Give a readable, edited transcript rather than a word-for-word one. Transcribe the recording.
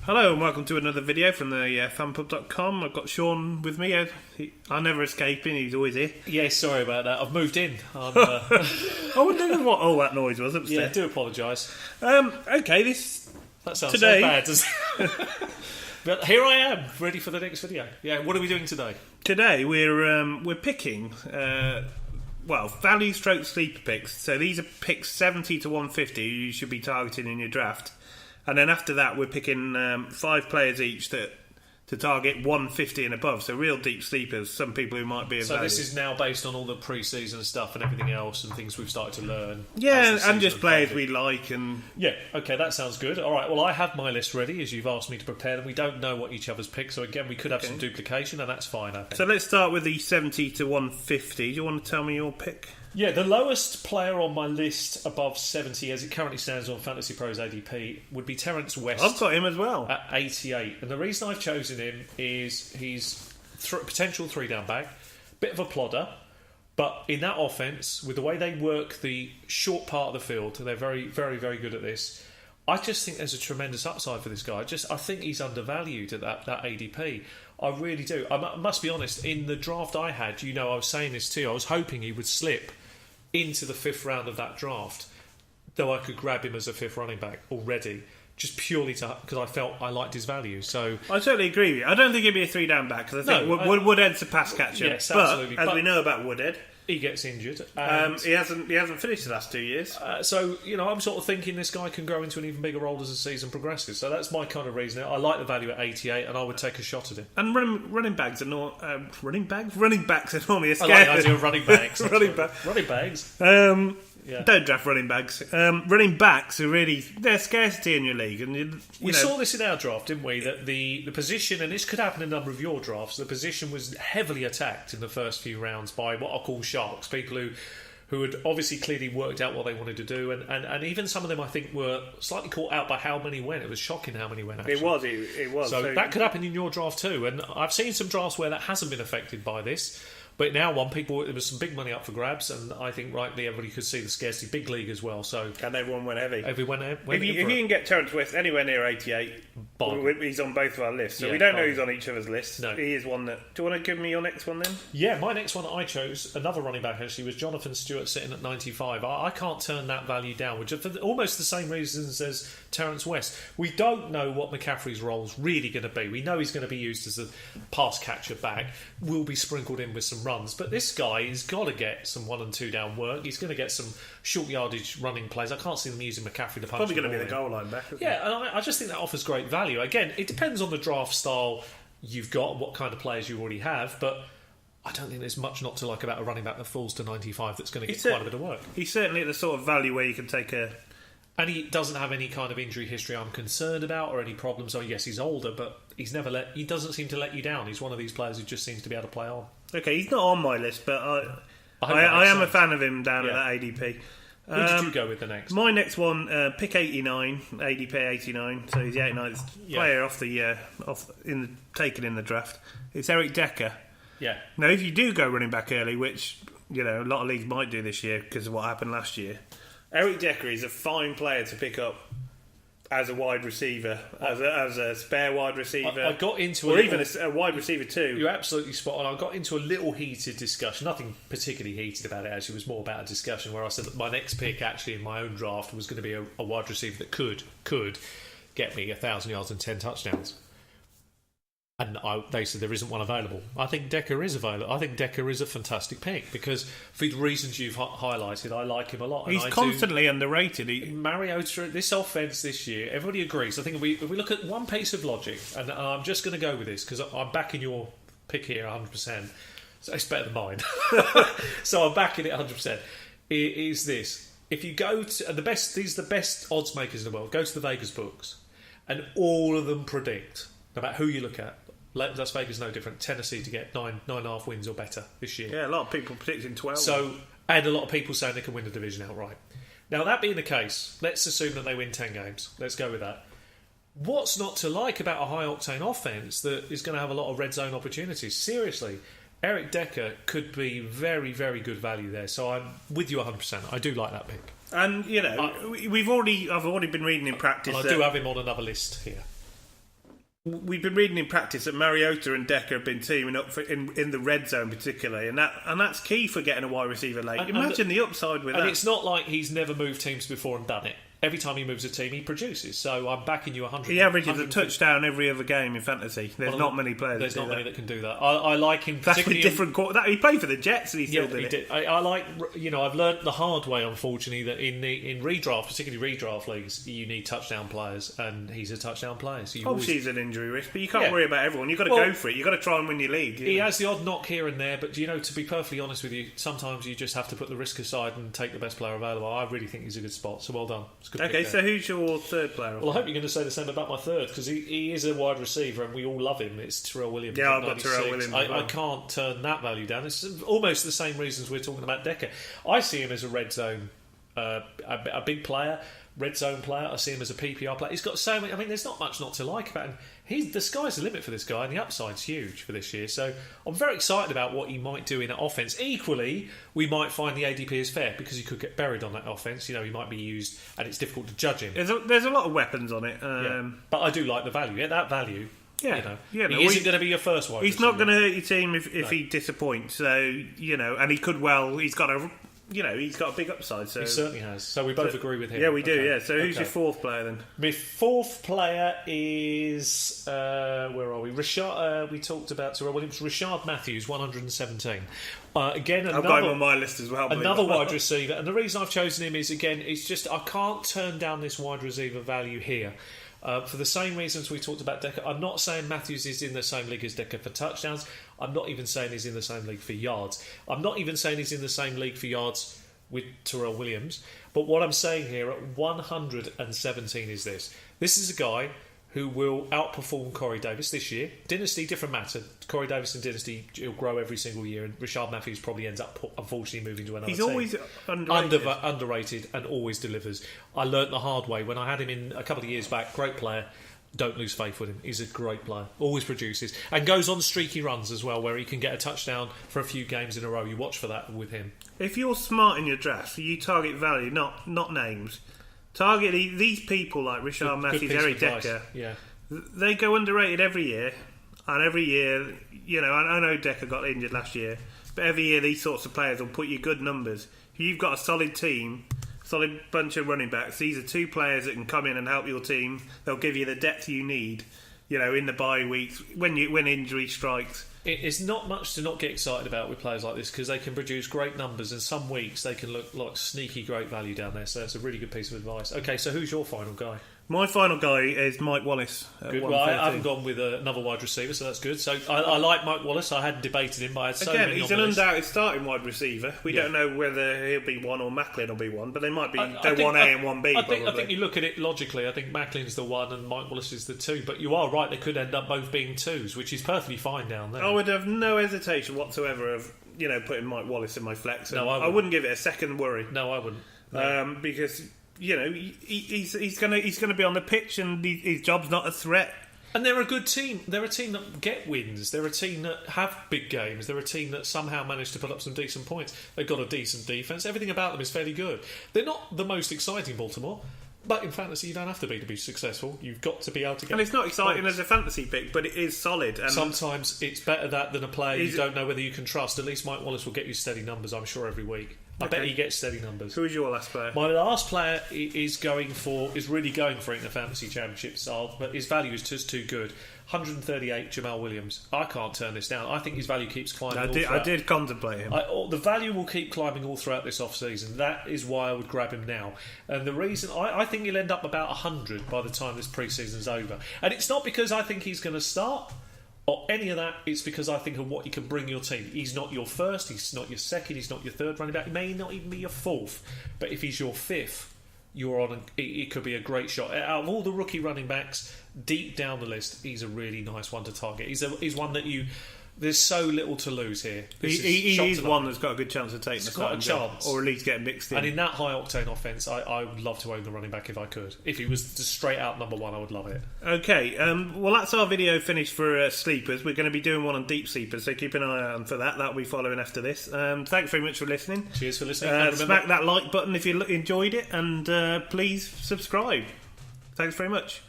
Hello and welcome to another video from the fanpub.com. I've got Sean with me. I never escape him, he's always here. Yeah, sorry about that. I've moved in. I wonder what all that noise was upstairs. Yeah, I do apologise. Okay, That sounds today, so bad, doesn't it? But here I am, ready for the next video. Yeah, what are we doing today? Today we're picking value stroke sleeper picks. So these are picks 70 to 150 you should be targeting in your draft. And then after that, we're picking 5 players each to target 150 and above. So real deep sleepers, some people who might be of value. So this is now based on all the pre-season stuff and everything else and things we've started to learn. Yeah, and just players we like. And yeah, okay, that sounds good. All right, well, I have my list ready, as you've asked me to prepare them. We don't know what each other's picked, so again, we could have some duplication, and that's fine, I think. So let's start with the 70 to 150. Do you want to tell me your pick? Yeah, the lowest player on my list above 70, as it currently stands on Fantasy Pros ADP, would be Terence West. I've got him as well. At 88. And the reason I've chosen him is he's potential 3-down back, bit of a plodder, but in that offence, with the way they work the short part of the field, they're very, very, very good at this. I just think there's a tremendous upside for this guy. I think he's undervalued at that ADP. I really do. I must be honest, in the draft I had, I was saying this too, I was hoping he would slip into the 5th round of that draft, though I could grab him as a 5th running back already, just purely because I felt I liked his value. So I totally agree with you. I don't think he'd be a 3-down back, because I think Woodhead's a pass catcher. Yes, absolutely. But as we know about Woodhead, he gets injured. He hasn't finished the last 2 years. So I'm sort of thinking this guy can grow into an even bigger role as the season progresses. So that's my kind of reasoning. I like the value at 88, and I would take a shot at it. And running backs are not running backs are normally a scare. I like the idea of running backs. running bags. Yeah. Don't draft running backs. Running backs are really they're scarcity in your league, and we saw this in our draft, didn't we? That the position, and this could happen in a number of your drafts. The position was heavily attacked in the first few rounds by what I call sharks, people who had obviously clearly worked out what they wanted to do, and even some of them I think were slightly caught out by how many went. It was shocking how many went. Actually. It was. So that could happen in your draft too, and I've seen some drafts where that hasn't been affected by this. But now there was some big money up for grabs, and I think rightly everybody could see the scarcity. Big league as well, so and everyone went heavy. If you can get Terence West anywhere near 88, he's on both of our lists. So we don't know who's on each other's lists. No. He is one that. Do you want to give me your next one then? Yeah, my next one that I chose, another running back actually, was Jonathan Stewart sitting at 95. I can't turn that value down, which for almost the same reasons as Terence West. We don't know what McCaffrey's role is really going to be. We know he's going to be used as a pass catcher back. Will be sprinkled in with some runs, but this guy has got to get some 1 and 2 down work. He's going to get some short yardage running plays. I can't see them using McCaffrey to punch. Probably going to be the goal line back. Yeah, and I just think that offers great value. Again, it depends on the draft style you've got and what kind of players you already have, but I don't think there's much not to like about a running back that falls to 95 that's going to get quite a bit of work. He's certainly at the sort of value where you can take a... And he doesn't have any kind of injury history I'm concerned about or any problems. Oh, yes, he's older, but he doesn't seem to let you down. He's one of these players who just seems to be able to play on. Okay, he's not on my list, but I am a fan of him down at that ADP. Who did you go with the next? My next one, pick 89, ADP 89. So he's the 89th player taken in the draft. It's Eric Decker. Yeah. Now, if you do go running back early, which a lot of leagues might do this year because of what happened last year, Eric Decker is a fine player to pick up as a wide receiver, as a spare wide receiver. I got into even a wide receiver too. You're absolutely spot on. I got into a little heated discussion. Nothing particularly heated about it. Actually, it was more about a discussion where I said that my next pick, actually in my own draft, was going to be a wide receiver that could get me 1,000 yards and 10 touchdowns. And they said there isn't one available. I think Decker is available. I think Decker is a fantastic pick because for the reasons you've highlighted, I like him a lot. He's constantly underrated. Mariota, this offence this year, everybody agrees. I think if we look at one piece of logic, and I'm just going to go with this because I'm backing your pick here 100%. So it's better than mine. So I'm backing it 100%. Is this. If you go to these are the best odds makers in the world, go to the Vegas books, and all of them predict, no matter who you look at, Las Vegas is no different. Tennessee to get 9.5 wins or better this year. Yeah, a lot of people predicting 12. So, and a lot of people saying they can win the division outright. Now, that being the case, let's assume that they win 10 games. Let's go with that. What's not to like about a high-octane offence that is going to have a lot of red zone opportunities? Seriously, Eric Decker could be very, very good value there. So I'm with you 100%. I do like that pick. And, I've already been reading in practice. And I do have him on another list here. we've been reading in practice that Mariota and Decker have been teaming up in the red zone particularly, and that's key for getting a wide receiver late. Imagine the upside with that. And it's not like he's never moved teams before and done it. Every time he moves a team, he produces. So I'm backing you 100. He averages a touchdown every other game in fantasy. There's not many players. There's not many that can do that. I like him. That's with different. He played for the Jets, and he still did it. Did. I like. I've learned the hard way, unfortunately, that in redraft, particularly redraft leagues, you need touchdown players, and he's a touchdown player. So obviously, he's an injury risk, but you can't worry about everyone. You've got to go for it. You've got to try and win your league. He has the odd knock here and there, but to be perfectly honest with you, sometimes you just have to put the risk aside and take the best player available. I really think he's a good spot. So well done. It's a good pick so who's your third player? Well, I hope you're going to say the same about my third, because he is a wide receiver and we all love him. It's Terrell Williams. Yeah, I've got Terrell Williams. I can't turn that value down. It's almost the same reasons we're talking about Decker. I see him as a red zone, a big player, red zone player. I see him as a PPR player. He's got so many. I mean, there's not much not to like about him. The sky's the limit for this guy, and the upside's huge for this year. So I'm very excited about what he might do in that offense. Equally, we might find the ADP is fair because he could get buried on that offense. He might be used, and it's difficult to judge him. There's a lot of weapons on it, but I do like the value. At that value, he isn't going to be your first wide. He's not going to hurt your team if he disappoints. So and he could well. He's got a big upside. So he certainly has. So we both agree with him. Yeah, we do. Yeah. So who's your fourth player then? My fourth player is where are we? Rashard. We talked about Terrell Williams. Rashard Matthews, 117. Again, I've got him on my list as well. Another wide receiver, and the reason I've chosen him is it's just I can't turn down this wide receiver value here. For the same reasons we talked about Decker. I'm not saying Matthews is in the same league as Decker for touchdowns. I'm not even saying he's in the same league for yards. I'm not even saying he's in the same league for yards with Terrell Williams. But what I'm saying here at 117 is this. This is a guy who will outperform Corey Davis this year. Dynasty, different matter. Corey Davis in Dynasty, he'll grow every single year, and Rashard Matthews probably ends up, unfortunately, moving to another team. He's always underrated and always delivers. I learnt the hard way. When I had him in a couple of years back, great player. Don't lose faith with him. He's a great player. Always produces. And goes on streaky runs as well, where he can get a touchdown for a few games in a row. You watch for that with him. If you're smart in your draft, you target value, not names. Target these people like Rashard Matthews, Eric Decker. Yeah. They go underrated every year. And every year, I know Decker got injured last year, but every year these sorts of players will put you good numbers. If you've got a solid team, solid bunch of running backs, these are two players that can come in and help your team. They'll give you the depth you need, in the bye weeks, when injury strikes. It's not much to not get excited about with players like this because they can produce great numbers and some weeks they can look like sneaky great value down there. So that's a really good piece of advice. Okay, so who's your final guy? My final guy is Mike Wallace. Good. Well, I haven't gone with another wide receiver, so that's good. So I like Mike Wallace. I hadn't debated him, but I had so many. He's an undoubted starting wide receiver. We don't know whether he'll be one or Macklin will be one, but they might be. They're 1A and 1B. I think you look at it logically. I think Macklin's the one and Mike Wallace is the two. But you are right; they could end up both being twos, which is perfectly fine down there. I would have no hesitation whatsoever of putting Mike Wallace in my flex. No, I wouldn't give it a second worry. No, I wouldn't. No. Because. He's going to be on the pitch, and his job's not a threat. And they're a good team. They're a team that get wins. They're a team that have big games. They're a team that somehow managed to put up some decent points. They've got a decent defence. Everything about them is fairly good. They're not the most exciting Baltimore, but in fantasy you don't have to be successful. You've got to be able to get. And it's not exciting points. As a fantasy pick, but it is solid. And sometimes it's better that than a player you don't know whether you can trust. At least Mike Wallace will get you steady numbers, I'm sure, every week. I bet he gets steady numbers. Who is your last player? My last player is really going for it in the fantasy championship style, but his value is just too good. 138, Jamal Williams. I can't turn this down. I think his value keeps climbing. I did contemplate him. The value will keep climbing all throughout this off-season. That is why I would grab him now. And the reason I think he'll end up about 100 by the time this pre-season's over. And it's not because I think he's going to start or any of that. It's because I think of what he can bring your team. He's not your first, he's not your second, he's not your third running back. He may not even be your fourth, but if he's your fifth, you're on. It could be a great shot. Out of all the rookie running backs deep down the list, he's a really nice one to target. He's one that you. There's so little to lose here. He is one that's got a good chance of taking the starting job, or at least getting mixed in. And in that high octane offence, I would love to own the running back if I could. If he was just straight out number one, I would love it. Okay, well that's our video finished for sleepers. We're going to be doing one on deep sleepers, so keep an eye out for that. That'll be following after this. Thanks very much for listening. Cheers for listening. Smack that like button if you enjoyed it, and please subscribe. Thanks very much.